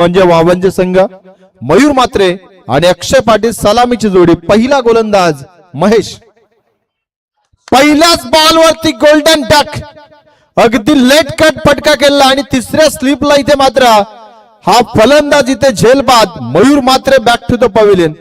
म्हणजे वावंजे संघ मयूर मात्रे आणि अक्षय पाटील सलामीची जोडी. पहिला गोलंदाज महेश. पहिल्याच बॉलवरती गोल्डन डक, अगदी लेट कट फटका केला आणि तिसऱ्या स्लिपला इथे मात्र हा फलंदाज इथे झेलबाद. मयूर मात्रे बॅक टू द पवेलियन.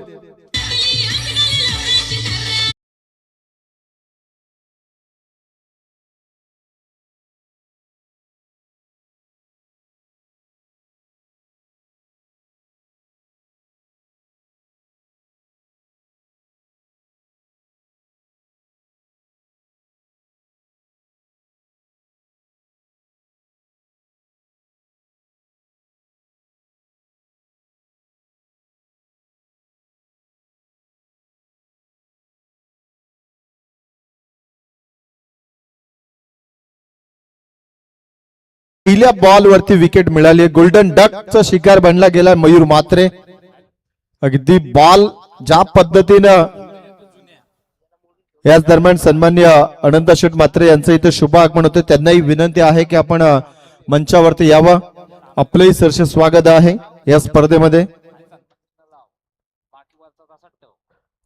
पहिल्या बॉलवरती विकेट मिळाली. गोल्डन डकचा शिकार बनला गेला मयूर मात्रे. अगदी बॉल ज्या पद्धतीनं याच दरम्यान सन्मान्य अनंत शेठ मात्रे यांचं इथे शुभ आगमन होते. त्यांनाही विनंती आहे की आपण मंचावरती यावं. आपलंही सरसे स्वागत आहे या स्पर्धेमध्ये.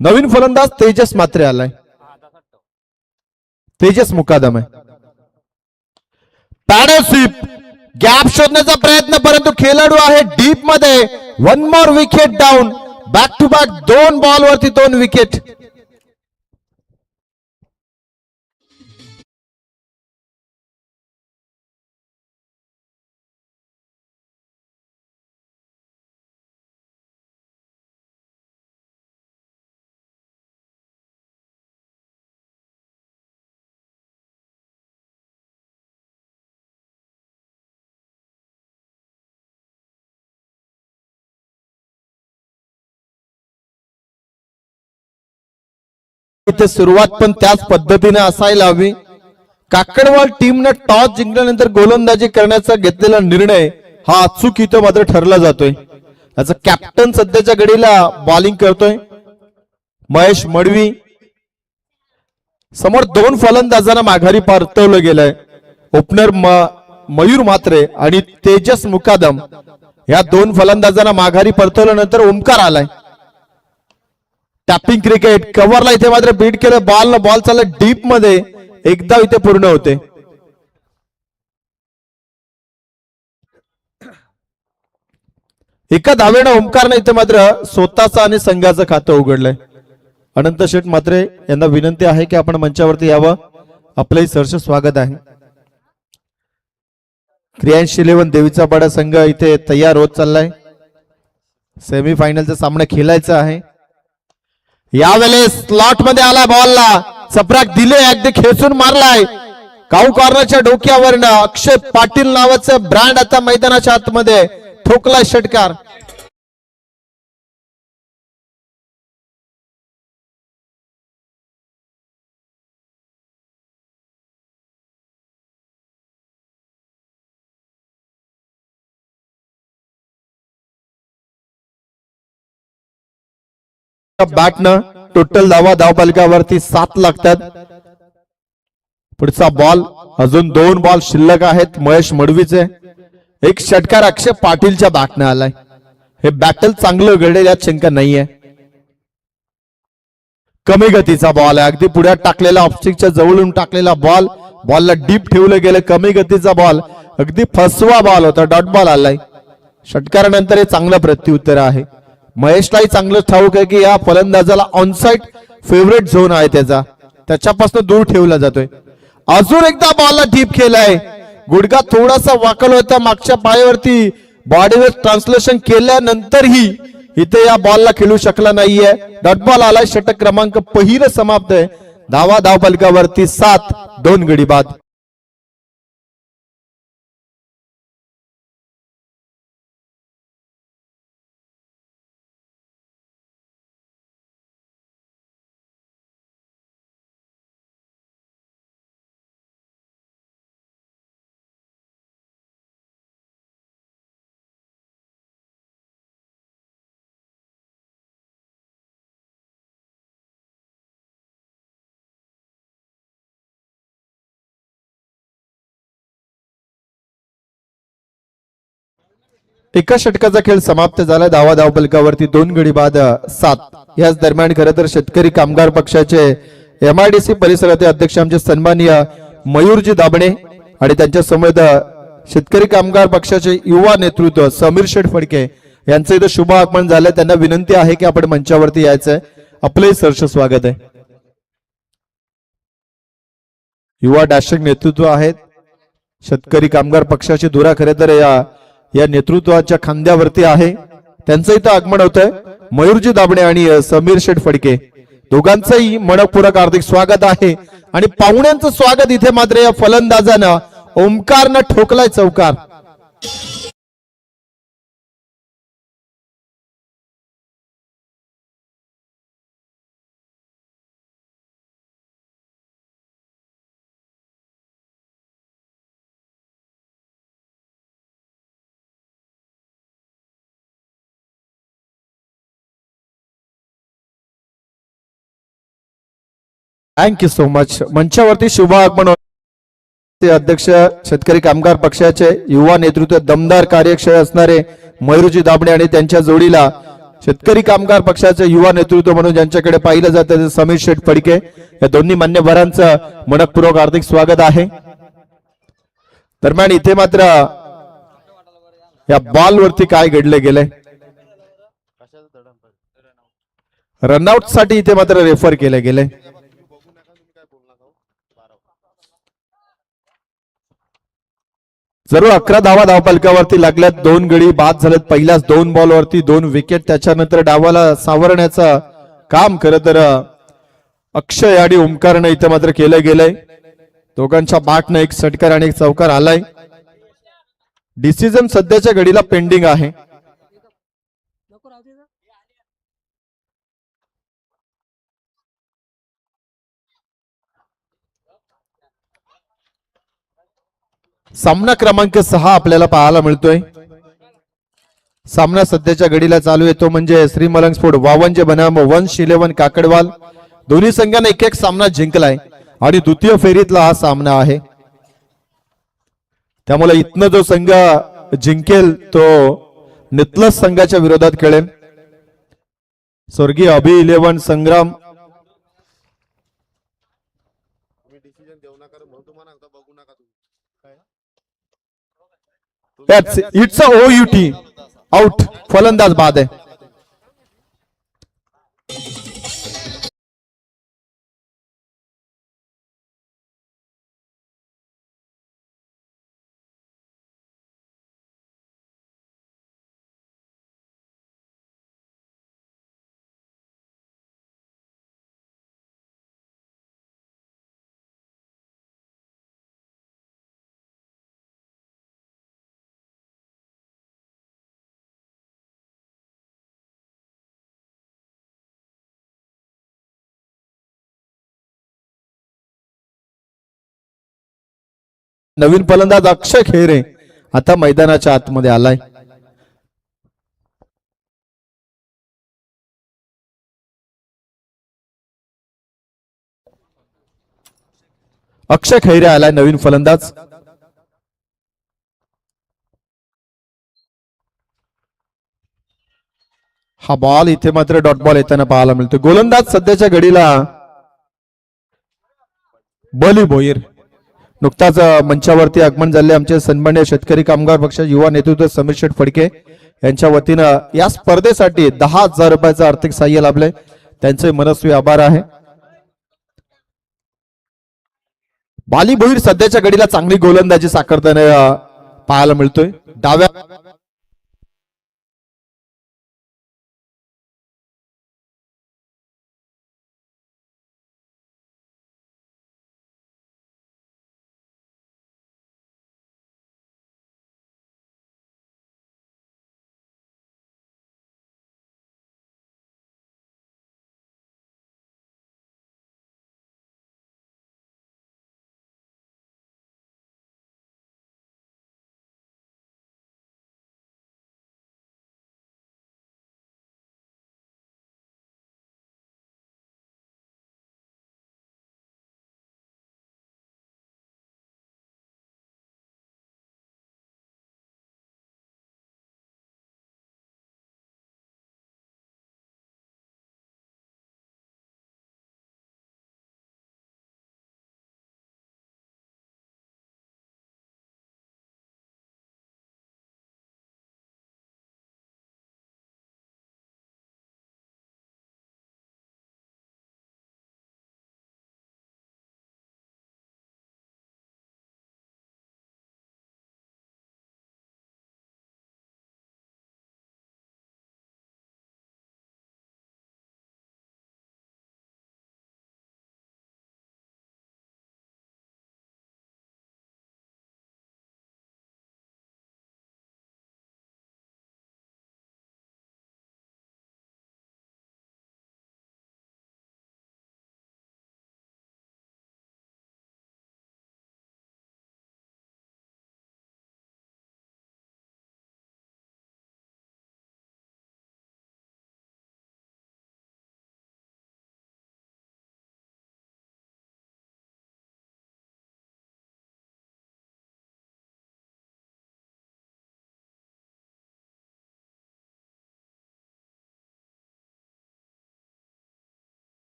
नवीन फलंदाज तेजस मात्रे आलाय. तेजस मुकादम आहे. पॅडोसिप गॅप शोधण्याचा प्रयत्न, परंतु खेळाडू आहे डीप मध्ये. One more wicket down. Back to back 2 बॉलवरती 2 विकेट. इथे सुरुवात पण त्याच पद्धतीने असायला हवी. काकडवाल टीमने टॉस जिंकल्यानंतर गोलंदाजी करण्याचा घेतलेला निर्णय हा अचूक इथं मात्र ठरला जातोय. याचा कॅप्टन सध्याच्या घडीला बॉलिंग करतोय महेश मडवी. समोर 2 फलंदाजांना माघारी परतवलं गेलंय. ओपनर मयूर मात्रे आणि तेजस मुकादम या 2 फलंदाजांना माघारी परतवल्यानंतर ओमकार आलाय. टॅपिंग क्रिकेट कव्हरला इथे मात्र बीट केलं. बॉल चालला डीप मध्ये. एकदा इथे पूर्ण होते. एका धावेनं ओमकारने इथे मात्र स्वतःचं आणि संघाचं खातं उघडलंय. अनंत शेठ मात्रे यांना विनंती आहे की आपण मंचावरती यावं. आपलंही सरस स्वागत आहे. क्रियांश 11 देवीचा पाडा संघ इथे तयार होत चाललाय. सेमीफायनलचा सामना खेळायचा आहे. यावेळेस स्लॉट मध्ये आला. बॉलला चपराक दिले, अगदी खेचून मारलाय. काऊ कॉर्नरच्या डोक्यावरनं अक्षय पाटील नावाचं ब्रँड आता मैदानाच्या आतमध्ये ठोकलाय षटकार. बॅटनं टोटल धावपालिकावरती 7 लागतात. पुढचा बॉल, अजून 2 बॉल शिल्लक आहेत महेश मडवीचे. एक षटकार अक्षय पाटीलच्या बॅटनं आलाय. हे बॅटल चांगलं घडेल यात शंका नाहीये. कमी गतीचा बॉल आहे. अगदी पुढे टाकलेला ऑफस्टिकच्या जवळून टाकलेला बॉल. बॉलला डीप ठेवलं गेलं. कमी गतीचा बॉल, अगदी फसवा बॉल होता. डॉट बॉल आलाय. षटकारानंतर हे चांगलं प्रत्युत्तर आहे. महेशलाही चांगलं ठाऊक आहे की या फलंदाजाला ऑनसाइड फेवरेट झोन आहे त्याच्यापासून दूर ठेवला जातोय. अजून एकदा बॉलला डीप केलाय. गुडघा थोडासा वाकल होता मागच्या पायावरती. बॉडीवर ट्रान्सलेशन केल्यानंतरही इथे या बॉलला खेळू शकला नाहीये. डॉट बॉल आलाय. षटक क्रमांक पहिलं समाप्त आहे. धावपालिकावरती 7, 2 गडी बाद. एका षटकाचा खेळ समाप्त झाला. धावा धावफलकावरती 2 गडी बाद 7. याच दरम्यान खरं तर शेतकरी कामगार पक्षाचे MIDC परिसराचे अध्यक्ष आमचे सन्माननीय मयूरजी दाबणे आणि त्यांच्या समवेत शेतकरी कामगार पक्षाचे युवा नेतृत्व समीर शेठ फडके यांचं इथं शुभ आगमन झालंय. त्यांना विनंती आहे की आपण मंचावरती यायचंय. आपले सहर्ष स्वागत आहे. युवा डॅशिंग नेतृत्व आहेत. शेतकरी कामगार पक्षाची धुरा खरे तर या नेतृत्वाच्या खांद्यावरती आहे. त्यांचं इथं आगमन होत आहे. मयूरजी दाबणे आणि समीर शेठ फडके दोघांचंही मनपूर्वक हार्दिक स्वागत आहे. आणि पाहुण्यांचं स्वागत इथे मात्र या फलंदाजानं ओमकारनं ठोकलाय चौकार. Thank you so much. मंचावरती शुभ आगमन अध्यक्ष शेतकरी कामगार पक्षाचे युवा नेतृत्व दमदार कार्यक्षय असणारे मयूरजी दाबणे आणि त्यांच्या जोडीला शेतकरी कामगार पक्षाचे युवा नेतृत्व म्हणून ज्यांच्याकडे पाहिलं जातं समीर शेठ फडके या दोन्ही मान्यवरांचं मनपूर्वक हार्दिक स्वागत आहे. दरम्यान इथे मात्र या बॉल वरती काय घडले गेले रनआउट साठी इथे मात्र रेफर केले गेले. जरूर 11 धावा धावफलकावरती लागल्यात. 2 गडी बाद झालेत पहिल्याच 2 बॉलवरती 2 विकेट. त्याच्यानंतर डावाला सावरण्याचं काम खरं तर अक्षय आणि ओमकारनं इथं मात्र केलं गेलंय. दोघांच्या बाटनं एक षटकार आणि एक चौकार आलाय. डिसिजन सध्याच्या घडीला पेंडिंग आहे. सामना क्रमांक 6 आपल्याला पाहायला मिळतोय. सामना सध्याच्या घडीला चालू आहे तो म्हणजे श्री मलंग स्पोर्ट वावंजे बनाम 111 काकडवाल. दोन्ही संघांनी एक सामना जिंकलाय आणि द्वितीय फेरीतला हा सामना आहे. त्यामुळे इथनं जो संघ जिंकेल तो नितलस संघाच्या विरोधात खेळेल. स्वर्गीय अभि 11 संग्राम इट्स अ OUT आउट. फलंदाज बाद आहे. नवीन फलंदाज अक्षय खेरे आता मैदानाच्या आतमध्ये आलाय. अक्षय खैरे आलाय नवीन फलंदाज. हा बॉल इथे मात्र डॉट बॉल येताना पाहायला मिळतो. गोलंदाज सध्याच्या घडीला बली भोईर. नुकताच मंचावरती आगमन झाले आमचे सन्मान्य शेतकरी कामगार पक्ष युवा नेतृत्व समीर शेठ फडके यांच्या वतीनं या स्पर्धेसाठी 10,000 रुपयाचं आर्थिक सहाय्य लाभले. त्यांचे मनस्वी आभार आहे. बाली भोईर सध्याच्या घडीला चांगली गोलंदाजी साकारताना पाहायला मिळतोय. डाव्या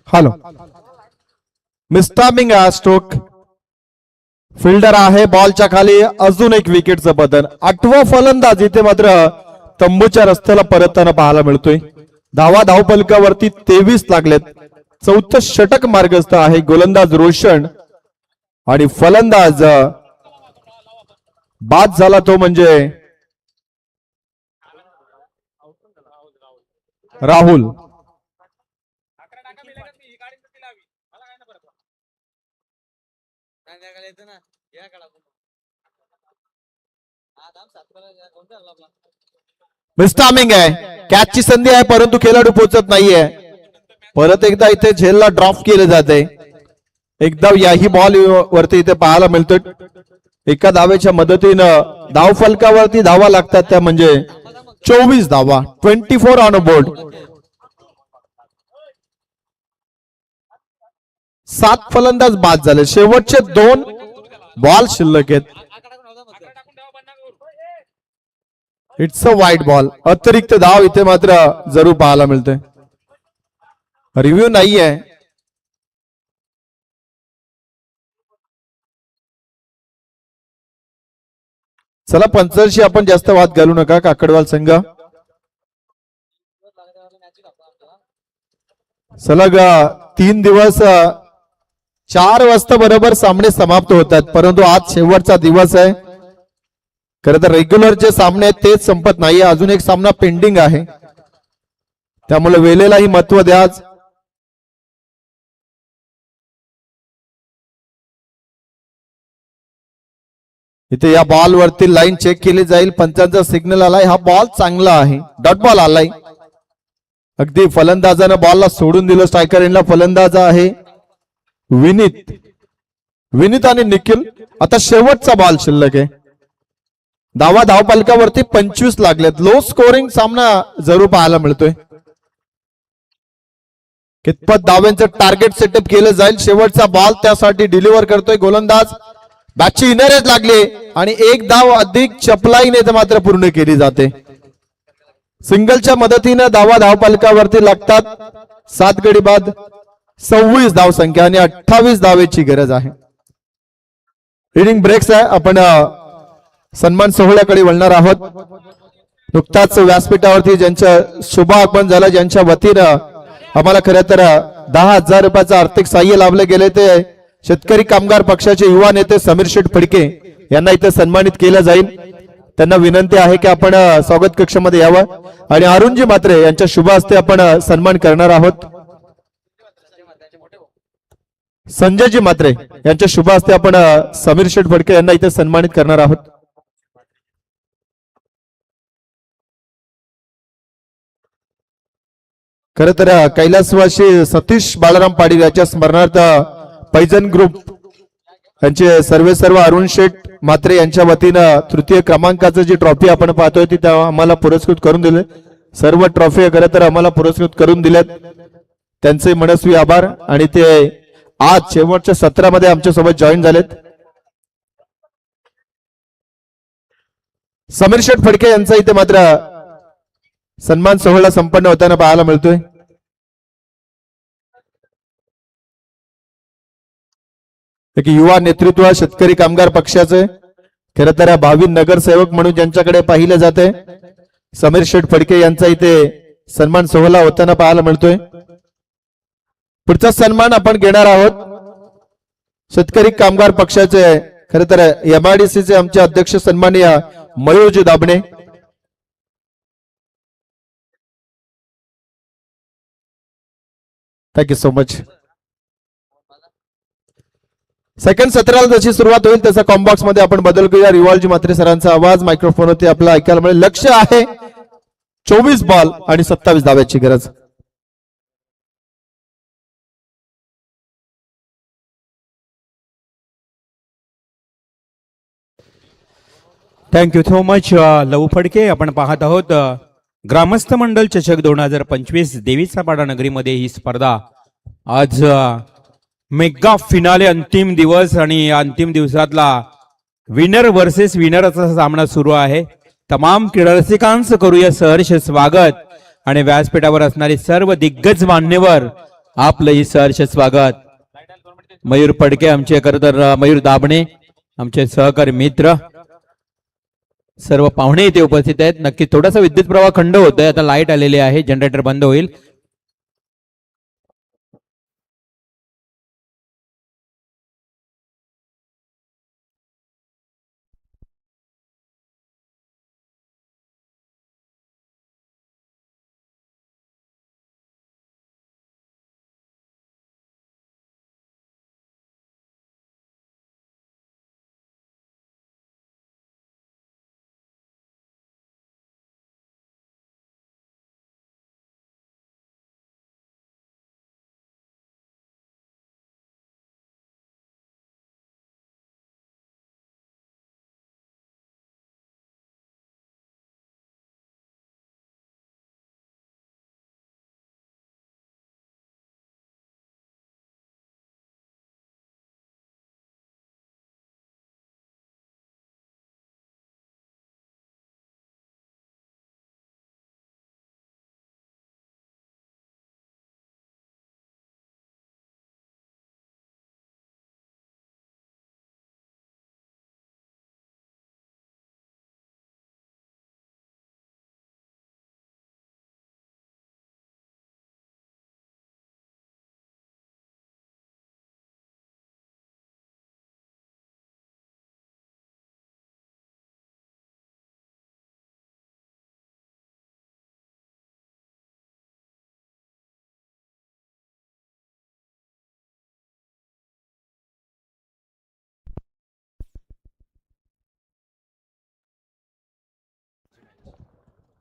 हॅलो मिस्टामिंग स्ट्रोक फिल्डर आहे बॉलच्या खाली अजून एक विकेटचं बदल. 8वा फलंदाज इथे मात्र तंबूच्या रस्त्याला परतताना पाहायला मिळतोय. धावपलकावरती 23 लागलेत. 4थं षटक मार्गस्थ आहे. गोलंदाज रोशन आणि फलंदाज बाद झाला तो म्हणजे राहुल. मिस्टामिंग आहे. कॅचची संधी आहे परंतु खेळाडू पोहोचत नाहीये. परत एकदा इथे झेलला ड्रॉप केले जाते. एकदा याही बॉल वरती इथे पाहायला मिळतोय. एका धावेच्या मदतीनं धाव फलकावरती धावा लागतात त्या म्हणजे 24 धावा. 24 ऑन बोर्ड. 7 फलंदाज बाद झाले. शेवटचे 2 बॉल शिल्लक आहेत. इट्स अ वाईट बॉल. अतिरिक्त धाव इथे मात्र जरूर पाहायला मिळतोय. रिव्ह्यू नाहीये. चला पंचांशी आपण जास्त वाद घालू नका. काकडवाल संघ सलग 3 दिवस 4 वाजता बरोबर सामने समाप्त होतात. परंतु आज शेवटचा दिवस आहे. खरं तर रेग्युलर जे सामने आहेत तेच संपत नाहीये. अजून एक सामना पेंडिंग आहे. त्यामुळे वेळेलाही महत्व द्या. इथे या बॉल वरती लाईन चेक केली जाईल. पंचांचा सिग्नल आलाय. हा बॉल चांगला आहे. डॉट बॉल आलाय. अगदी फलंदाजानं बॉलला सोडून दिलं. स्ट्रायकर एंडला फलंदाज आहे विनीत आणि निखिल. आता शेवटचा बॉल शिल्लक आहे. धावपलकावरती 25 लागलेत. लो स्कोरिंग सामना जरूर पाहायला मिळतोय. कितपत धावांचं टार्गेट सेटअप केलं जाईल. शेवटचा बॉल त्यासाठी डिलिव्हर करतोय गोलंदाज. बॅटची इनरेज लागली आणि एक धाव अधिक चपलाईने मात्र पूर्ण केली जाते. सिंगलच्या मदतीने धावपलकावरती लागतात. 7 गडी बाद 26 धाव संख्या आणि 28 धावेची गरज आहे. इनिंग ब्रेक्स आहे. आपण सन्मान सोहळ्याकडे वळणार आहोत. नुकताच व्यासपीठावरती ज्यांचं शुभ आगमन झालं, ज्यांच्या वतीनं आम्हाला खरं तर 10,000 रुपयाचं आर्थिक सहाय्य लाभले गेले ते शेतकरी कामगार पक्षाचे युवा नेते समीर शेठ फडके यांना इथे सन्मानित केलं जाईल. त्यांना विनंती आहे की आपण स्वागत कक्षामध्ये यावं आणि अरुणजी म्हात्रे यांच्या शुभ हस्ते आपण सन्मान करणार आहोत. संजयजी म्हात्रे यांच्या शुभ हस्ते आपण समीर शेठ फडके यांना इथे सन्मानित करणार आहोत. खर तर कैलासवासी सतीश बाळाराम पाटील याच्या स्मरणार्थ पैजन ग्रुप यांचे सर्व अरुण शेठ म्हात्रे यांच्या वतीनं 3य क्रमांकाचं जी ट्रॉफी आपण पाहतोय ती आम्हाला पुरस्कृत करून दिले. सर्व ट्रॉफी खरं तर आम्हाला पुरस्कृत करून दिल्यात. त्यांचे मनस्वी आभार. आणि ते आज शेवटच्या सत्रामध्ये आमच्या सोबत जॉईन झालेत. समीर शेठ फडके यांचा इथे मात्र सन्मान सोहळा संपन्न होताना पाहायला मिळतोय. एक युवा नेतृत्व शेतकरी कामगार पक्षाचे खरं तर भावी नगरसेवक म्हणून ज्यांच्याकडे पाहिले जाते समीर शेठ फडके यांचा इथे सन्मान सोहळा होताना पाहायला मिळतोय. पुढचा सन्मान आपण घेणार आहोत शेतकरी कामगार पक्षाचे खरं तर MIDCचे आमचे अध्यक्ष सन्माननीय Mayurji Dabne. Thank you so much. Second सत्राला जशी सुरुवात होईल तसा कॉम्बॉक्स मध्ये आपण बदल करूया. रिवालजी म्हात्रे सरांचा आवाज मायक्रोफोन होते आपला ऐकायला मिळेल. लक्ष आहे 24 बॉल आणि 27 धाव्याची गरज. थँक्यू सो मच लवू फडके. आपण पाहत आहोत ग्रामस्थ मंडल चषक 2025 देवीचा पाडा नगरीमध्ये ही स्पर्धा आज मेगा फिनाले अंतिम दिवस आणि अंतिम दिवसातला विनर वर्सेस विनर असा सामना सुरू आहे. तमाम क्रीडा रसिकांचं करूया सहर्ष स्वागत आणि व्यासपीठावर असणारे सर्व दिग्गज मान्यवर आपलंही सहर्ष स्वागत. मयूर फडके आमचे खरं तर मयूर दाबणे आमचे सहकारी मित्र सर्व पाहुणे इथे उपस्थित आहेत. नक्की थोडासा विद्युत प्रवाह खंड होतोय. आता लाईट आलेली आहे, जनरेटर बंद होईल.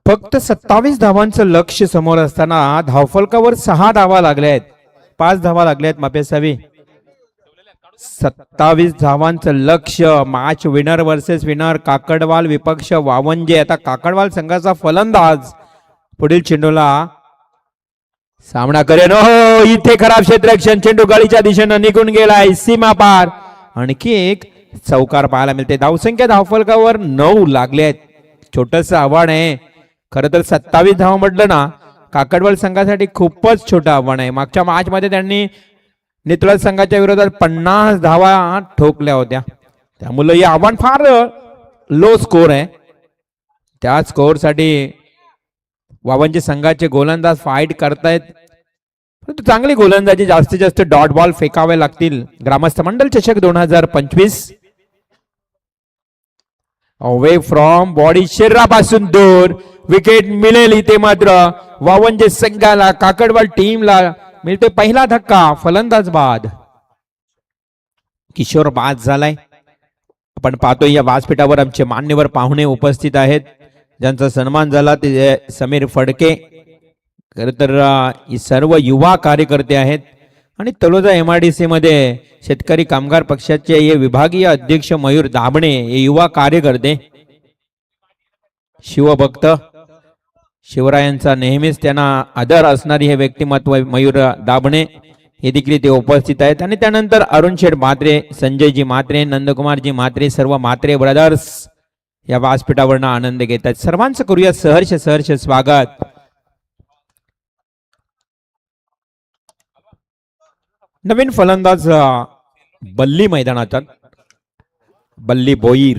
फक्त 27 धावांचं लक्ष समोर असताना धावफलकावर 6 धावा लागल्या आहेत. 5 धावा लागल्या आहेत मापेसावी. 27 धावांचं लक्ष. Match winner versus winner. काकडवाल विपक्ष वावंजे. आता काकडवाल संघाचा फलंदाज पुढील चेंडूला सामना करेन. हो, इथे खराब क्षेत्ररक्षण. चेंडू गळीच्या दिशेनं निघून गेलाय सीमा पार. आणखी एक चौकार पाहायला मिळते. धावसंख्या धावफलकावर 9 लागले आहेत. छोटस आव्हान आहे खरं तर. 27 धाव म्हटलं ना काकडवाल संघासाठी खूपच छोटं आव्हान आहे. मागच्या मॅच मध्ये त्यांनी नितळज संघाच्या विरोधात 50 धावा ठोकल्या होत्या. त्यामुळे हे आव्हान फार लो स्कोर आहे. त्या स्कोर साठी वावंजे संघाचे गोलंदाज फाईट करतायत. परंतु चांगली गोलंदाजी, जास्तीत जास्त डॉट बॉल फेकावे लागतील. ग्रामस्थ मंडल चषक 2025 अवे फ्रॉम बॉडी, शरीरापासून दूर. विकेट मिळेल इथे मात्र वावंजे संघाला. काकडवाल टीमला मिळतोय पहिला धक्का. फलंदाज बाद. किशोर बाद झालाय. आपण पाहतोय या व्यासपीठावर आमचे मान्यवर पाहुणे उपस्थित आहेत ज्यांचा सन्मान झाला ते समीर फडके. खर तर ही सर्व युवा कार्यकर्ते आहेत. आणि तळोजा MIDC मध्ये शेतकरी कामगार पक्षाचे हे विभागीय अध्यक्ष मयूर दाबणे हे युवा कार्यकर्ते. शिवभक्त, शिवरायांचा नेहमीच त्यांना आदर असणारी हे व्यक्तिमत्व मयूर दाबणे हे देखील ते उपस्थित आहेत. आणि त्यानंतर अरुण शेठ म्हात्रे, संजयजी म्हात्रे, नंदकुमारजी म्हात्रे, सर्व म्हात्रे ब्रदर्स या व्यासपीठावरनं आनंद घेत आहेत. सर्वांचं करूया सहर्ष सहर्ष स्वागत. नवीन फलंदाज बल्ली मैदानात. बल्ली बोईर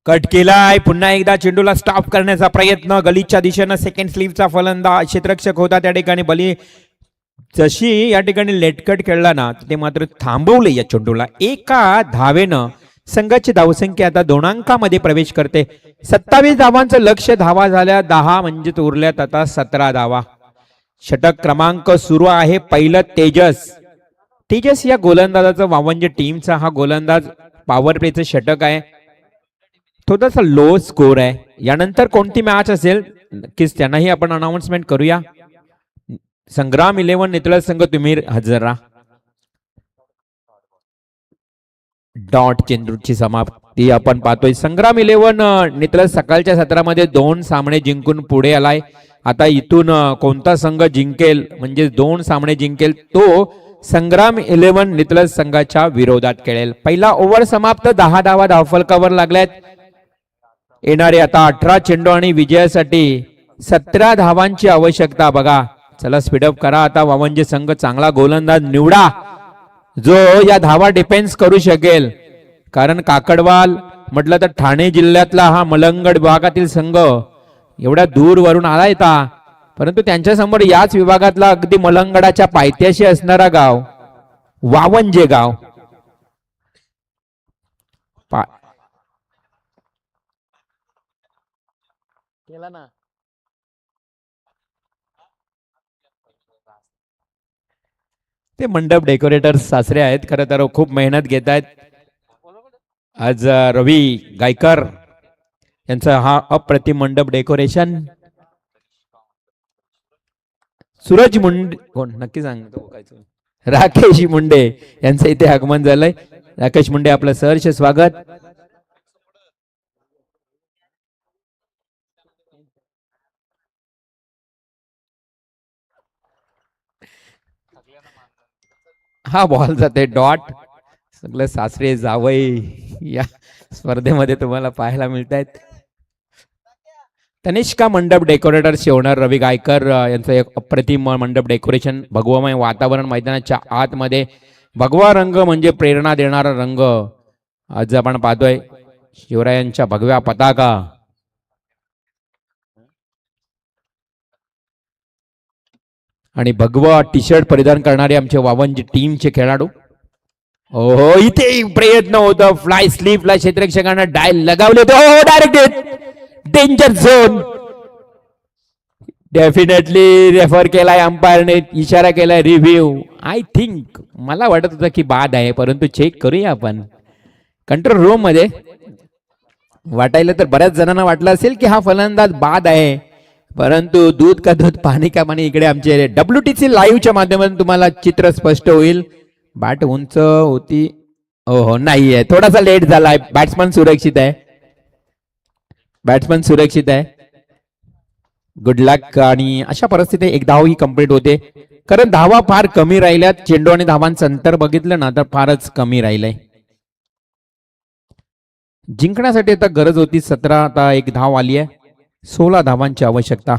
कट केलाय. पुन्हा एकदा चेंडूला स्टॉप करण्याचा प्रयत्न. गलीच्या दिशेनं सेकंड स्लीवचा फलंदाज क्षेत्ररक्षक होता त्या ठिकाणी बली जशी या ठिकाणी लेटकट खेळला ना ते मात्र थांबवले या चेंडूला. एका धावेनं संघाची धावसंख्या आता 2 अंकामध्ये प्रवेश करते. 27 धावांचं लक्ष. धावा झाल्या 10 म्हणजे उरल्यात आता 17 धावा. षटक क्रमांक सुरू आहे. पहिलं तेजस या गोलंदाजाचा वावंजे टीमचा हा गोलंदाज पॉवर प्लेचं षटक आहे. थोडासा लो स्कोर आहे. यानंतर कोणती मॅच असेल नक्कीच त्यांनाही आपण अनाउन्समेंट करूया. संग्राम 11 नितळज संघ तुम्ही हजर राहा. डॉट चेंडूची समाप्ती आपण पाहतोय. संग्राम 11 नितळज सकाळच्या सत्रामध्ये 2 सामने जिंकून पुढे आलाय. आता इथून कोणता संघ जिंकेल म्हणजे 2 सामने जिंकेल तो संग्राम 11 नितळज संघाच्या विरोधात खेळेल. पहिला ओव्हर समाप्त. 10 धावा धावफलकावर लागल्यात. येणारे आता 18 चेंडू आणि विजयासाठी 17 धावांची आवश्यकता. बघा चला स्पीडअप करा आता. वावंजे संघ चांगला गोलंदाज निवडा जो या धावा डिफेन्स करू शकेल. कारण काकडवाल म्हटलं तर ठाणे जिल्ह्यातला हा मलंगड विभागातील संघ एवढ्या दूर वरून आला येता, परंतु त्यांच्या समोर याच विभागातला अगदी मलंगडाच्या पायथ्याशी असणारा गाव वावंजे गाव. केला ना ते मंडप डेकोरेटर्स सासरे आहेत, खरं तर खूप मेहनत घेत आहेत. आज रवी गायकर यांचा हा अप्रतिम मंडप डेकोरेशन. सूरज मुंडे कोण नक्की सांगतो, राकेश मुंडे यांचं इथे आगमन झालंय. राकेश मुंडे आपलं सहर्ष स्वागत. हा बॉल जाते डॉट. सगळं सासरे जावई या स्पर्धेमध्ये तुम्हाला पाहायला मिळत आहेत. तनिष्का मंडप डेकोरेटर शेवणार रवी गायकर यांचं एक अप्रतिम मंडप डेकोरेशन. भगवामय वातावरण मैदानाच्या आतमध्ये. भगवा रंग म्हणजे प्रेरणा देणारा रंग. आज आपण पाहतोय शिवरायांच्या भगव्या पताका. आणि भगवा टी शर्ट परिधान करणारे आमचे वावंजी टीमचे खेळाडू. हो इथे प्रयत्न होता फ्लाय स्लीपला क्षेत्ररक्षकांना डायल लगावले होते. Direct danger zone. Definitely refer केलाय अंपायरने, इशारा केलाय रिव्ह्यू. आय थिंक मला वाटत होतं की बाद आहे, परंतु चेक करूया आपण कंट्रोल रूम मध्ये. वाटायला तर बऱ्याच जणांना वाटलं असेल की हा फलंदाज बाद आहे, परंतु दूध का दूध पाणी का पाणी. इकडे आमचे WTC लाईव्हच्या माध्यमातून तुम्हाला चित्र स्पष्ट होईल. बॅट उंच होती, हो नाहीये, थोडासा लेट झालाय. बॅट्समन सुरक्षित आहे, बॅट्समन सुरक्षित आहे. गुड लक. आणि अशा परिस्थितीत एक धाव ही कंप्लीट होते, कारण धावा फार कमी राहिल्यात. चेंडू आणि धावांचं अंतर बघितलं ना तर फारच कमी राहिलंय. जिंकण्यासाठी आता गरज होती 17, आता एक धाव आली आहे. 16 धावांची आवश्यकता.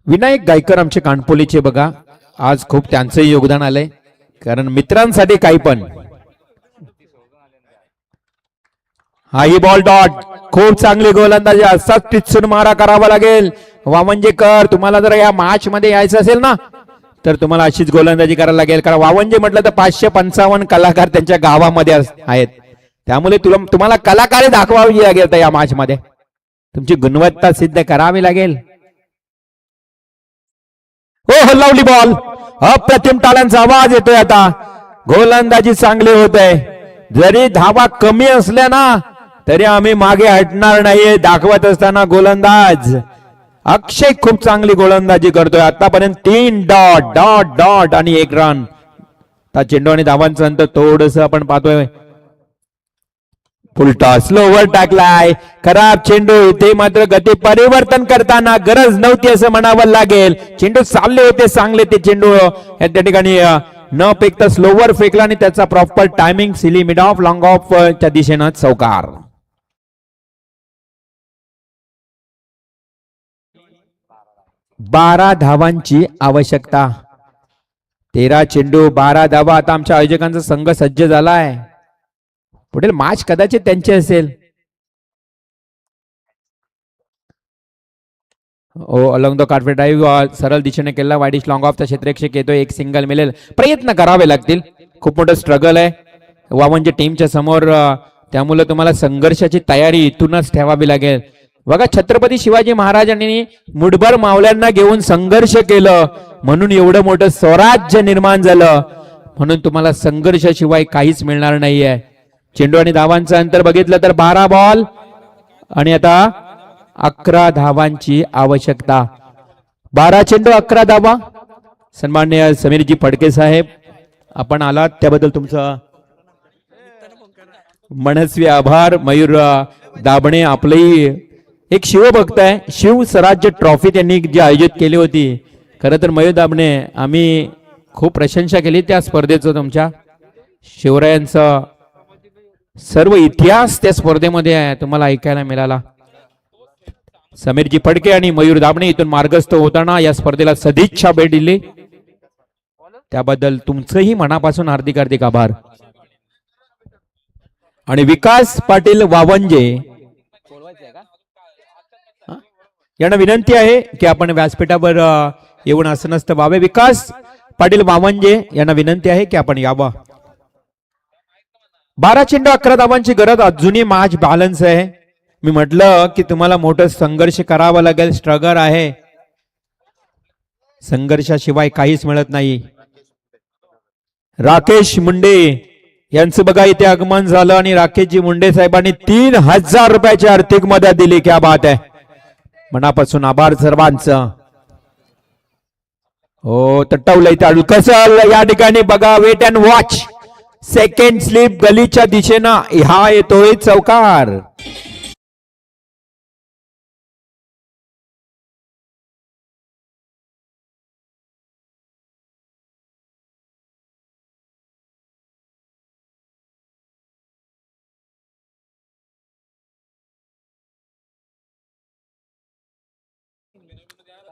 विनायक गायकर आमचे कानपोलीचे. बघा आज खूप त्यांचंही योगदान आलंय, कारण मित्रांसाठी काही पण. हाही बॉल डॉट. खूप चांगली गोलंदाजी. असाच टिचून मारा करावा लागेल वावंजेकर. तुम्हाला जर या मॅच मध्ये यायचं असेल ना तर तुम्हाला अशीच गोलंदाजी करायला लागेल, कारण वावंजे म्हटलं तर 555 कलाकार त्यांच्या गावामध्ये आहेत. त्यामुळे तुम्हाला कलाकारी दाखवावी लागेल या मॅच मध्ये. तुमची गुणवत्ता सिद्ध करावी लागेल. हो लावली बॉल. अप्रतिम टाळ्यांचा आवाज येतोय आता. गोलंदाजी चांगली होत आहे. जरी धावा कमी असल्या ना तरी आम्ही मागे हटणार नाहीये. दाखवत असताना गोलंदाज अक्षय खूप चांगली गोलंदाजी करतोय. आतापर्यंत 3 डॉट डॉट डॉट आणि 1 रन. आता चेंडू आणि धावांचं अंतर थोडस आपण पाहतोय. फुलटॉस स्लोवर टाकलाय. खराब चेंडू. इथे मात्र गती परिवर्तन करताना गरज नव्हती असं म्हणावं लागेल. चेंडू चालले होते चांगले ते चेंडू. त्या ठिकाणी न फेकता स्लोवर फेकला आणि त्याचा proper timing. Silly mid of long of च्या दिशेनं चौकार. बारा धावांची आवश्यकता. 13 चेंडू 12 धावा. आता आमच्या आयोजकांचा संघ सज्ज झालाय. पुढील मॅच कदाचित त्यांची असेल. अलॉंग द कार्पेट ड्राईव्ह सरळ दिशेने केला. वाईडिश लॉंग ऑफचा क्षेत्ररक्षक येतोय. एक सिंगल मिळेल. प्रयत्न करावे लागतील. खूप मोठं स्ट्रगल आहे वावंजे टीमच्या समोर. त्यामुळे तुम्हाला संघर्षाची तयारी इथूनच ठेवावी लागेल. बघा छत्रपती शिवाजी महाराजांनी मुठभर मावल्यांना घेऊन संघर्ष केलं, म्हणून एवढं मोठं स्वराज्य निर्माण झालं. म्हणून तुम्हाला संघर्षाशिवाय काहीच मिळणार नाहीये. चेंडू आणि धावांचं अंतर बघितलं तर 12 बॉल आणि आता 11 धावांची आवश्यकता. 12 चेंडू 11 धावा. सन्माननीय समीरजी फडके साहेब आपण आलात त्याबद्दल तुमचं मनस्वी आभार. मयूर दाबणे आपलंही एक शिवभक्त आहे. शिव स्वराज्य ट्रॉफी त्यांनी जी आयोजित केली होती, खरं तर मयूर दाबणे आम्ही खूप प्रशंसा केली त्या स्पर्धेचं. तुमच्या शिवरायांचा सर्व इतिहास त्या स्पर्धेमध्ये तुम्हाला ऐकायला मिळाला. समीरजी फडके आणि मयूर दाबणे इथून मार्गस्थ होताना या स्पर्धेला सदिच्छा भेट दिली, त्याबद्दल तुमचंही मनापासून हार्दिक हार्दिक आभार. आणि विकास पाटील वावंजे यांना विनंती आहे की आपण व्यासपीठावर येऊन आसनस्थ व्हावे. विकास पाटील वावंजे यांना विनंती आहे की आपण यावं. 12 चेंडू 11 धावांची गरज अजूनही मॅच बॅलन्स आहे. मी म्हटलं की तुम्हाला मोठं संघर्ष करावा लागेल, स्ट्रगल आहे, संघर्षाशिवाय काहीच मिळत नाही. राकेश मुंडे यांचं बघा इथे आगमन झालं आणि राकेशजी मुंडे साहेबांनी 3000 रुपयाची आर्थिक मदत दिली. क्या बात आहे, मनापासून आभार सर्वांचं. हो तटवलंय त्या कसं या ठिकाणी बघा, wait and watch. Second slip गलीच्या दिशेनं हा येतोय चौकार.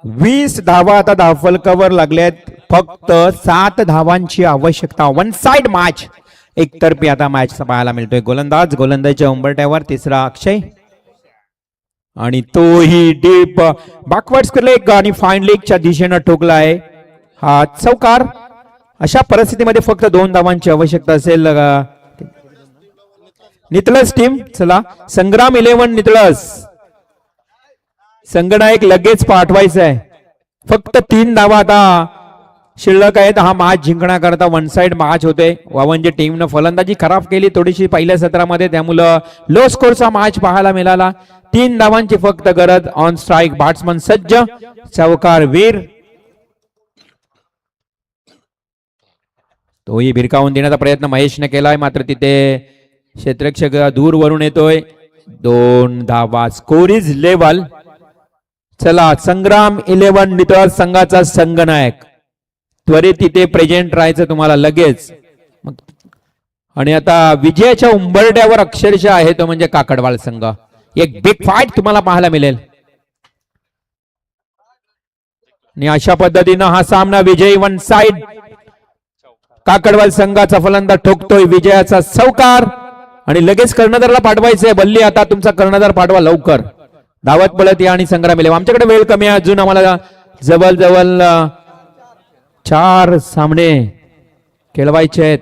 वीस धावा आता धावफलकावर लागल्यात. फक्त 7 धावांची आवश्यकता. वन साइड मॅच, एकतर्फी आता मॅच पाहायला मिळतोय. गोलंदाजच्या उंबरट्यावर तिसरा अक्षय आणि तोही डीप बॅकवर्ड्स लेग आणि फाईन लेगच्या दिशेनं ठोकला आहे हा चौकार. अशा परिस्थितीमध्ये फक्त 2 धावांची आवश्यकता असेल. नितळस टीम, चला संग्राम 11 नितळस संगनायक लगेच पाठवायचं आहे. फक्त 3 धावा आता शिल्लक आहेत. हा मॅच जिंकण्याकरता वन साइड मॅच होते. वावंजे टीमनं फलंदाजी खराब केली थोडीशी पहिल्या सत्रामध्ये, त्यामुळं लो स्कोरचा मॅच पाहायला मिळाला. 3 धावांची फक्त गरज. ऑन स्ट्राईक बॅट्समन सज्ज, चौकार वीर. तोही भिरकावून देण्याचा प्रयत्न महेशने केलाय, मात्र तिथे क्षेत्ररक्षक दूरवरून येतोय. 2 धावा, स्कोर इज लेवल. चला संग्राम 11 नितळस संघाचा संगनायक त्वरित तिथे प्रेझेंट राहायचं तुम्हाला लगेच. आणि आता विजयाच्या उंबरट्यावर अक्षरशः आहे तो म्हणजे काकडवाल संघ. एक बिग फाईट तुम्हाला पाहायला मिळेल आणि अशा पद्धतीनं हा सामना विजयी. वन साइड काकडवाल संघाचा फलंदाज ठोकतोय विजयाचा चौकार आणि लगेच कर्णधारला पाठवायचंय. बल्ली आता तुमचा कर्णधार पाठवा लवकर. धावत पळत या आणि संग्राम मिळेल. आमच्याकडे वेळ कमी आहे अजून, आम्हाला जवळ 4 सामने खेळवायचे आहेत.